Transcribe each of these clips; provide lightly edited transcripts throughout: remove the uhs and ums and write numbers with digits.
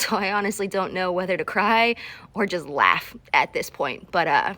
So I honestly don't know whether to cry or just laugh at this point. But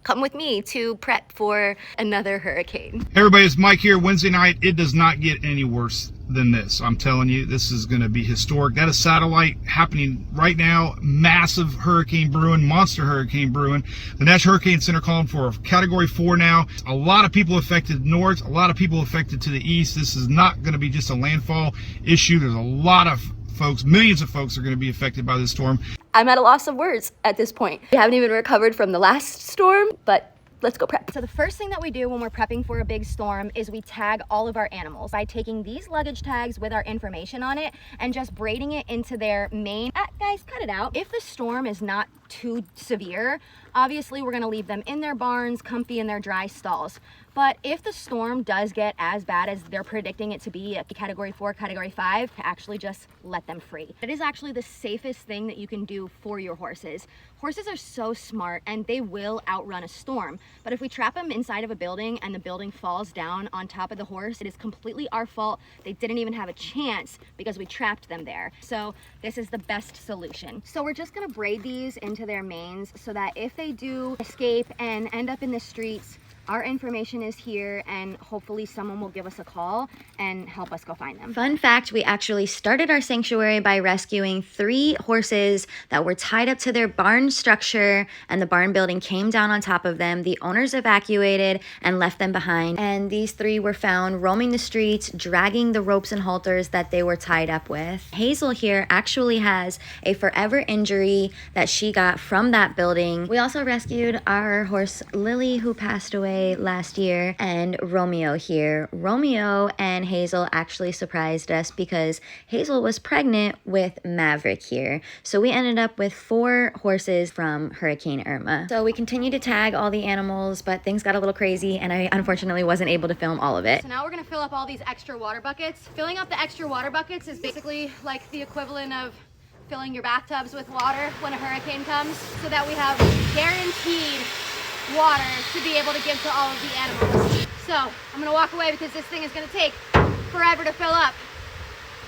come with me to prep for another hurricane. Hey everybody, it's Mike here. Wednesday night, it does not get any worse than this. I'm telling you, this is going to be historic. That is satellite happening right now. Massive hurricane brewing, monster hurricane brewing. The National Hurricane Center calling for Category 4 now. A lot of people affected north, a lot of people affected to the east. This is not going to be just a landfall issue. There's a lot of folks, millions of folks are going to be affected by this storm. I'm at a loss of words at this point. We haven't even recovered from the last storm, but let's go prep. So the first thing that we do when we're prepping for a big storm is we tag all of our animals by taking these luggage tags with our information on it and just braiding it into their mane. Guys, cut it out. If the storm is not too severe, obviously we're gonna leave them in their barns, comfy in their dry stalls. But if the storm does get as bad as they're predicting it to be at Category 4, Category 5, to actually just let them free. It is actually the safest thing that you can do for your horses. Horses are so smart and they will outrun a storm. But if we trap them inside of a building and the building falls down on top of the horse, it is completely our fault. They didn't even have a chance because we trapped them there. So this is the best solution. So we're just gonna braid these into their manes so that if they do escape and end up in the streets, our information is here and hopefully someone will give us a call and help us go find them. Fun fact, we actually started our sanctuary by rescuing 3 horses that were tied up to their barn structure and the barn building came down on top of them. The owners evacuated and left them behind. And these 3 were found roaming the streets, dragging the ropes and halters that they were tied up with. Hazel here actually has a forever injury that she got from that building. We also rescued our horse Lily, who passed away last year, and Romeo here. Romeo and Hazel actually surprised us because Hazel was pregnant with Maverick here. So we ended up with 4 horses from Hurricane Irma. So we continued to tag all the animals, but things got a little crazy and I unfortunately wasn't able to film all of it. So now we're gonna fill up all these extra water buckets. Filling up the extra water buckets is basically like the equivalent of filling your bathtubs with water when a hurricane comes, so that we have guaranteed water to be able to give to all of the animals. So I'm gonna walk away because this thing is gonna take forever to fill up.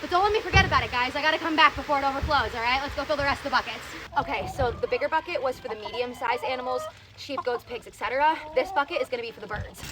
But don't let me forget about it, guys. I gotta come back before it overflows, all right? Let's go fill the rest of the buckets. Okay, so the bigger bucket was for the medium-sized animals, sheep, goats, pigs, etc. This bucket is gonna be for the birds.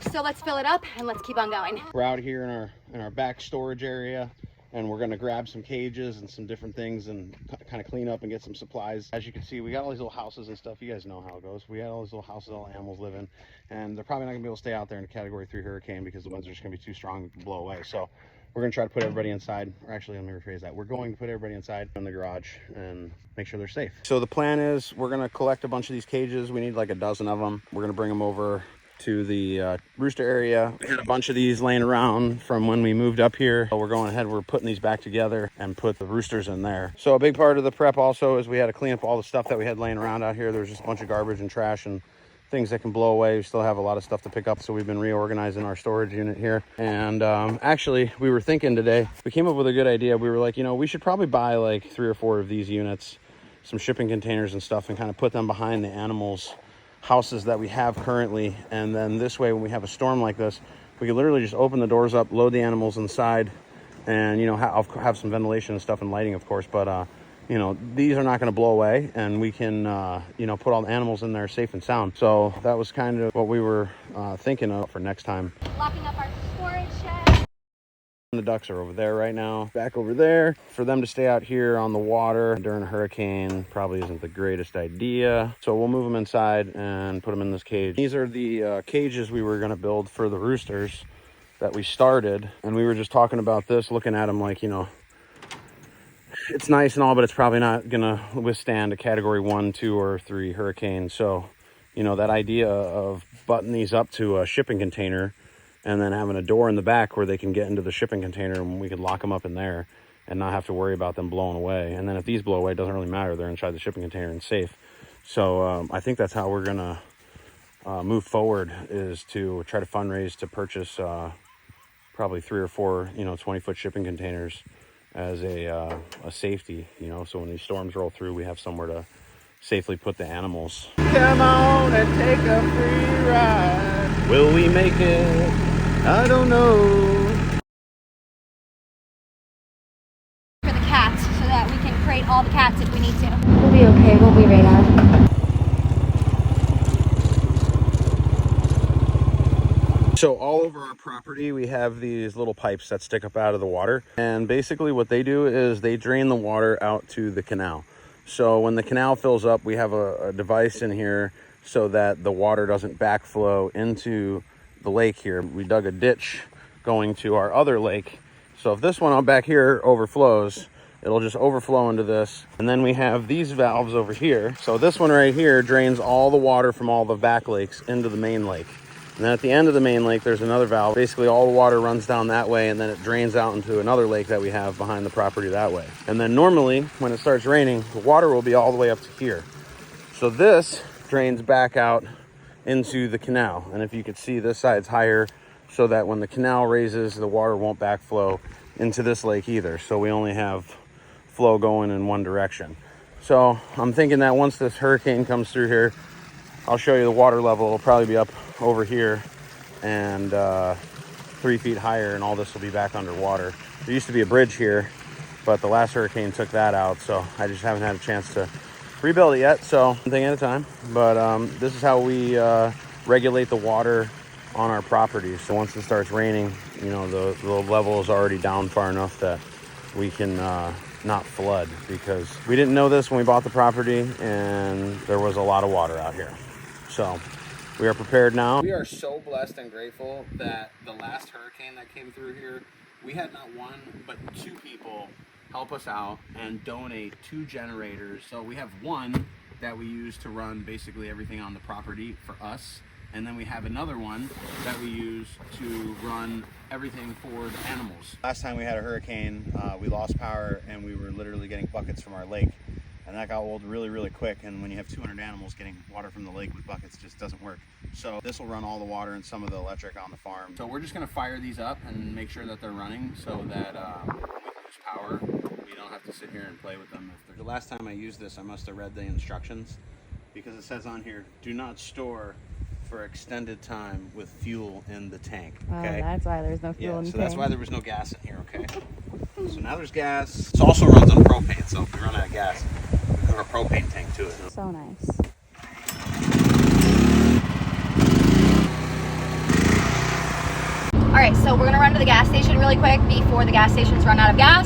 So let's fill it up and let's keep on going. We're out here in our back storage area, and we're gonna grab some cages and some different things and kind of clean up and get some supplies. As you can see, we got all these little houses and stuff. You guys know how it goes. We got all these little houses all animals live in, and they're probably not gonna be able to stay out there in a Category 3 hurricane because the winds are just gonna be too strong to blow away. So we're gonna try to put everybody inside, or actually let me rephrase that. We're going to put everybody inside in the garage and make sure they're safe. So the plan is we're gonna collect a bunch of these cages. We need like a dozen of them. We're gonna bring them over to the rooster area. We had a bunch of these laying around from when we moved up here. So we're going ahead, we're putting these back together and put the roosters in there. So a big part of the prep also is we had to clean up all the stuff that we had laying around out here. There was just a bunch of garbage and trash and things that can blow away. We still have a lot of stuff to pick up, so we've been reorganizing our storage unit here. And actually, we were thinking today, we came up with a good idea. We were like, you know, we should probably buy like 3 or 4 of these units, some shipping containers and stuff, and kind of put them behind the animals' houses that we have currently. And then this way, when we have a storm like this, we can literally just open the doors up, load the animals inside, and, you know, I'll have some ventilation and stuff and lighting, of course, but you know, these are not going to blow away, and we can you know, put all the animals in there safe and sound. So that was kind of what we were thinking of for next time. Locking up our storage shed. The ducks are over there right now, back over there. For them to stay out here on the water during a hurricane probably isn't the greatest idea. So we'll move them inside and put them in this cage. These are the cages we were going to build for the roosters that we started. And we were just talking about this, looking at them like, you know, it's nice and all, but it's probably not going to withstand a Category 1, 2, or 3 hurricane. So, you know, that idea of buttoning these up to a shipping container and then having a door in the back where they can get into the shipping container and we can lock them up in there and not have to worry about them blowing away. And then if these blow away, it doesn't really matter. They're inside the shipping container and safe. So I think that's how we're going to move forward, is to try to fundraise to purchase probably 3 or 4, you know, 20-foot shipping containers as a safety, you know, so when these storms roll through, we have somewhere to safely put the animals. Come on and take a free ride. Will we make it? I don't know. For the cats so that we evacuate all the cats if we need to. We'll be okay. We'll be right out. So all over our property, we have these little pipes that stick up out of the water. And basically what they do is they drain the water out to the canal. So when the canal fills up, we have a device in here so that the water doesn't backflow into the lake here. We dug a ditch going to our other lake. So if this one out back here overflows, it'll just overflow into this. And then we have these valves over here. So this one right here drains all the water from all the back lakes into the main lake. And then at the end of the main lake, there's another valve. Basically, all the water runs down that way, and then it drains out into another lake that we have behind the property that way. And then normally, when it starts raining, the water will be all the way up to here. So this drains back out into the canal. And if you could see, this side's higher, so that when the canal raises, the water won't backflow into this lake either. So we only have flow going in one direction. So I'm thinking that once this hurricane comes through here, I'll show you the water level. It'll probably be up over here and 3 feet higher, and all this will be back underwater. There used to be a bridge here, but the last hurricane took that out, so I just haven't had a chance to rebuild it yet. So one thing at a time. But this is how we regulate the water on our property. So once it starts raining, you know, the level is already down far enough that we can not flood, because we didn't know this when we bought the property, and there was a lot of water out here. So we are prepared now. We are so blessed and grateful that the last hurricane that came through here, we had not one, but 2 people help us out and donate 2 generators. So we have one that we use to run basically everything on the property for us. And then we have another one that we use to run everything for the animals. Last time we had a hurricane, we lost power, and we were literally getting buckets from our lake. And that got old really, really quick. And when you have 200 animals, getting water from the lake with buckets just doesn't work. So this will run all the water and some of the electric on the farm. So we're just gonna fire these up and make sure that they're running, so that when we lose power, we don't have to sit here and play with them. The last time I used this, I must have read the instructions, because it says on here, do not store for extended time with fuel in the tank. Okay, that's why there's no fuel in the so tank. that's why there was no gas in here. Okay, so now there's gas. It also runs on propane, so if we run out of gas, we have a propane tank to it. So nice. All right, so we're gonna run to the gas station really quick before the gas stations run out of gas.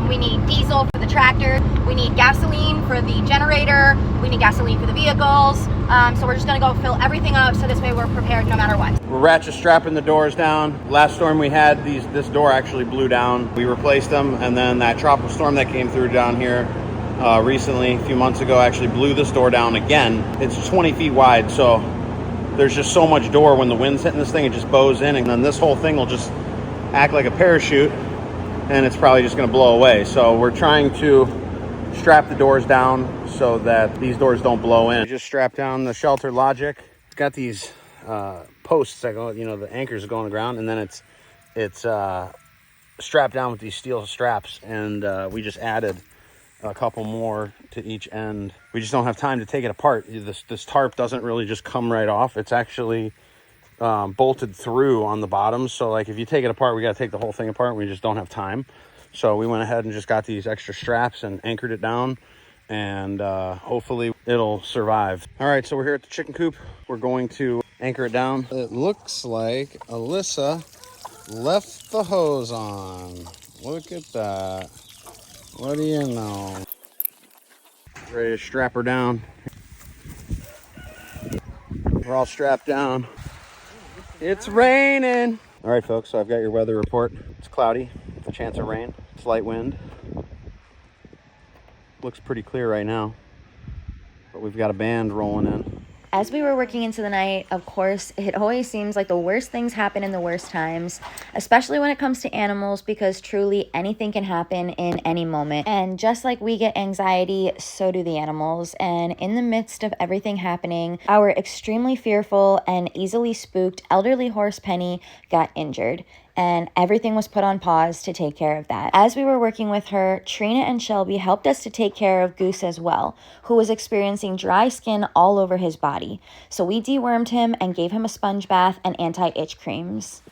We need diesel for the tractor. We need gasoline for the generator. We need gasoline for the vehicles. So we're just gonna go fill everything up, so this way we're prepared no matter what. We're ratchet strapping the doors down. Last storm we had, this door actually blew down. We replaced them, and then that tropical storm that came through down here recently, a few months ago, actually blew this door down again. It's 20 feet wide, so there's just so much door. When the wind's hitting this thing, it just bows in, and then this whole thing will just act like a parachute, and it's probably just gonna blow away. So we're trying to strap the doors down so that these doors don't blow in. We just strapped down the shelter logic. It's got these posts that go, you know, the anchors go on the ground, and then it's strapped down with these steel straps, and we just added a couple more to each end. We just don't have time to take it apart. This tarp doesn't really just come right off. It's actually bolted through on the bottom. So like if you take it apart, we got to take the whole thing apart. We just don't have time. So we went ahead and just got these extra straps and anchored it down, and hopefully it'll survive. All right, so we're here at the chicken coop. We're going to anchor it down. It looks like Alyssa left the hose on. Look at that. What do you know? Ready to strap her down. We're all strapped down. It's raining. All right, folks, so I've got your weather report. It's cloudy, with a chance of rain. It's light wind. Looks pretty clear right now, but we've got a band rolling in. As we were working into the night, of course, it always seems like the worst things happen in the worst times, especially when it comes to animals, because truly anything can happen in any moment. And just like we get anxiety, so do the animals. And in the midst of everything happening, our extremely fearful and easily spooked elderly horse Penny got injured, and everything was put on pause to take care of that. As we were working with her, Trina and Shelby helped us to take care of Goose as well, who was experiencing dry skin all over his body. So we dewormed him and gave him a sponge bath and anti-itch creams.